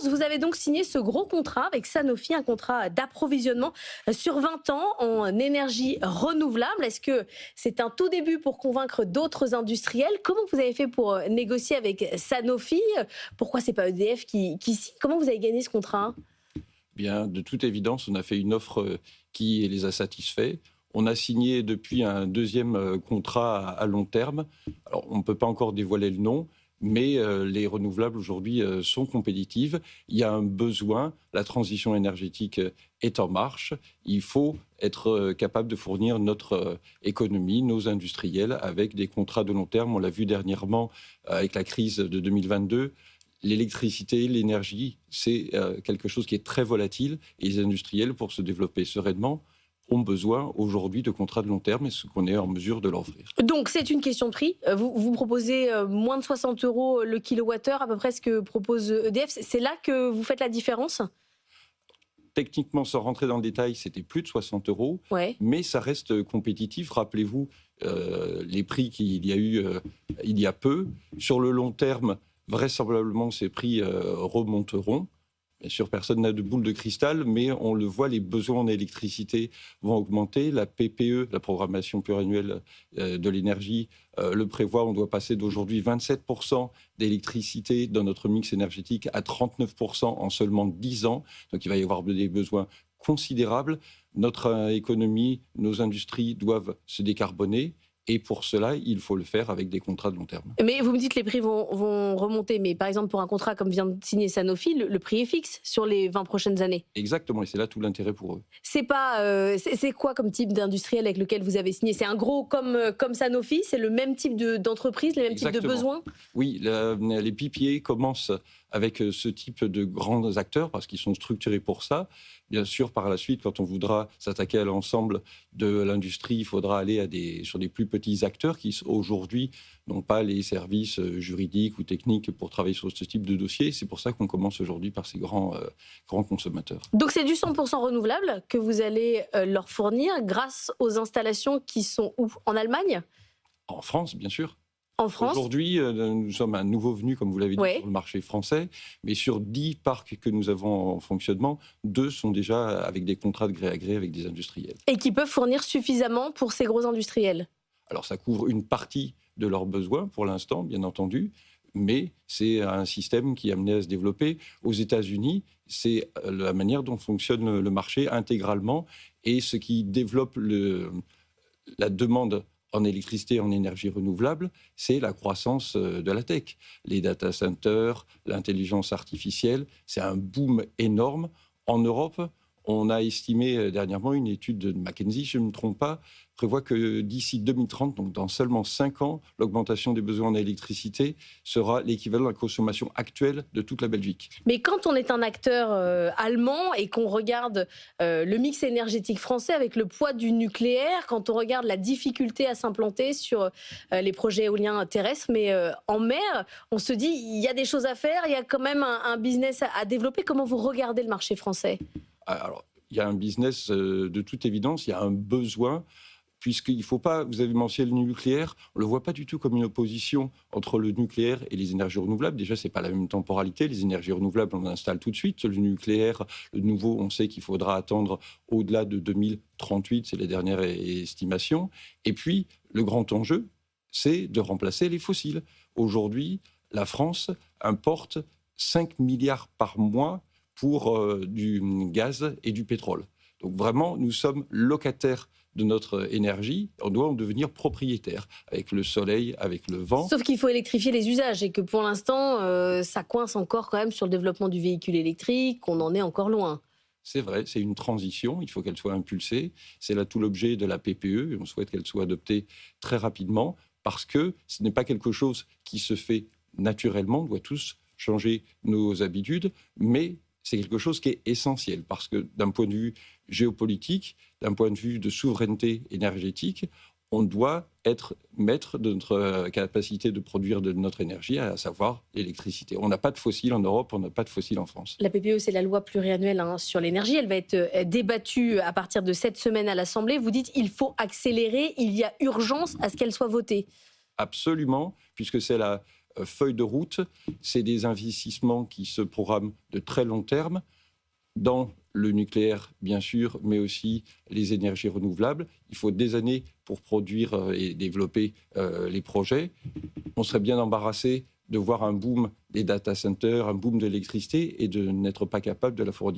Vous avez donc signé ce gros contrat avec Sanofi, un contrat d'approvisionnement sur 20 ans en énergie renouvelable. Est-ce que c'est un tout début pour convaincre d'autres industriels? Comment vous avez fait pour négocier avec Sanofi? Pourquoi c'est pas EDF qui signe? Comment vous avez gagné ce contrat? Bien, de toute évidence, on a fait une offre qui les a satisfaits. On a signé depuis un deuxième contrat à long terme. Alors, on ne peut pas encore dévoiler le nom, mais les renouvelables aujourd'hui sont compétitives. Il y a un besoin, la transition énergétique est en marche. Il faut être capable de fournir notre économie, nos industriels, avec des contrats de long terme. On l'a vu dernièrement avec la crise de 2022. L'électricité, l'énergie, c'est quelque chose qui est très volatile et les industriels, pour se développer sereinement, ont besoin aujourd'hui de contrats de long terme et ce qu'on est en mesure de leur offrir. Donc c'est une question de prix. Vous proposez moins de 60 euros le kilowattheure, à peu près ce que propose EDF. C'est là que vous faites la différence? Techniquement, sans rentrer dans le détail, c'était plus de 60 euros, Ouais. mais ça reste compétitif. Rappelez-vous les prix qu'il y a eu il y a peu. Sur le long terme, vraisemblablement, ces prix remonteront. Bien sûr, personne n'a de boule de cristal, mais on le voit, les besoins en électricité vont augmenter. La PPE, la programmation pluriannuelle de l'énergie, le prévoit. On doit passer d'aujourd'hui 27% d'électricité dans notre mix énergétique à 39% en seulement 10 ans. Donc il va y avoir des besoins considérables. Notre économie, nos industries doivent se décarboner. Et pour cela, il faut le faire avec des contrats de long terme. Mais vous me dites que les prix vont remonter. Mais par exemple, pour un contrat comme vient de signer Sanofi, le prix est fixe sur les 20 prochaines années. Exactement, et c'est là tout l'intérêt pour eux. C'est pas, c'est quoi comme type d'industriel avec lequel vous avez signé? C'est un gros comme Sanofi? C'est le même type d'entreprise, les mêmes types de Exactement. besoins? Oui, les PPA commencent avec ce type de grands acteurs parce qu'ils sont structurés pour ça. Bien sûr, par la suite, quand on voudra s'attaquer à l'ensemble de l'industrie, il faudra aller sur des plus petits acteurs qui aujourd'hui n'ont pas les services juridiques ou techniques pour travailler sur ce type de dossier. C'est pour ça qu'on commence aujourd'hui par ces grands consommateurs. Donc c'est du 100% renouvelable que vous allez leur fournir grâce aux installations qui sont où? En Allemagne? En France, bien sûr. En France? Aujourd'hui, nous sommes un nouveau venu, comme vous l'avez dit, Ouais. sur le marché français. Mais sur 10 parcs que nous avons en fonctionnement, 2 sont déjà avec des contrats de gré à gré avec des industriels. Et qui peuvent fournir suffisamment pour ces gros industriels? Alors, ça couvre une partie de leurs besoins pour l'instant, bien entendu. Mais c'est un système qui est amené à se développer. Aux États-Unis, c'est la manière dont fonctionne le marché intégralement. Et ce qui développe la demande en électricité, en énergie renouvelable, c'est la croissance de la tech. Les data centers, l'intelligence artificielle, c'est un boom énorme. En Europe, on a estimé dernièrement, une étude de McKinsey, si je ne me trompe pas, prévoit que d'ici 2030, donc dans seulement 5 ans, l'augmentation des besoins en électricité sera l'équivalent de la consommation actuelle de toute la Belgique. Mais quand on est un acteur allemand et qu'on regarde le mix énergétique français avec le poids du nucléaire, quand on regarde la difficulté à s'implanter sur les projets éoliens terrestres, mais en mer, on se dit il y a des choses à faire, il y a quand même un business à développer. Comment vous regardez le marché français? Alors, il y a un business de toute évidence, il y a un besoin, puisqu'il ne faut pas, vous avez mentionné le nucléaire, on ne le voit pas du tout comme une opposition entre le nucléaire et les énergies renouvelables. Déjà, ce n'est pas la même temporalité. Les énergies renouvelables, on installe tout de suite. Le nucléaire, le nouveau, on sait qu'il faudra attendre au-delà de 2038, c'est la dernière estimation. Et puis, le grand enjeu, c'est de remplacer les fossiles. Aujourd'hui, la France importe 5 milliards par mois pour du gaz et du pétrole. Donc vraiment, nous sommes locataires de notre énergie, on doit en devenir propriétaire, avec le soleil, avec le vent. Sauf qu'il faut électrifier les usages et que pour l'instant, ça coince encore quand même sur le développement du véhicule électrique, on en est encore loin. C'est vrai, c'est une transition, il faut qu'elle soit impulsée. C'est là tout l'objet de la PPE, et on souhaite qu'elle soit adoptée très rapidement, parce que ce n'est pas quelque chose qui se fait naturellement, on doit tous changer nos habitudes, mais c'est quelque chose qui est essentiel, parce que d'un point de vue géopolitique, d'un point de vue de souveraineté énergétique, on doit être maître de notre capacité de produire de notre énergie, à savoir l'électricité. On n'a pas de fossiles en Europe, on n'a pas de fossiles en France. La PPE, c'est la loi pluriannuelle sur l'énergie. Elle va être débattue à partir de cette semaine à l'Assemblée. Vous dites qu'il faut accélérer, il y a urgence à ce qu'elle soit votée. Absolument, puisque c'est la feuille de route, c'est des investissements qui se programment de très long terme dans le nucléaire, bien sûr, mais aussi les énergies renouvelables. Il faut des années pour produire et développer les projets. On serait bien embarrassé de voir un boom des data centers, un boom de l'électricité et de n'être pas capable de la fournir.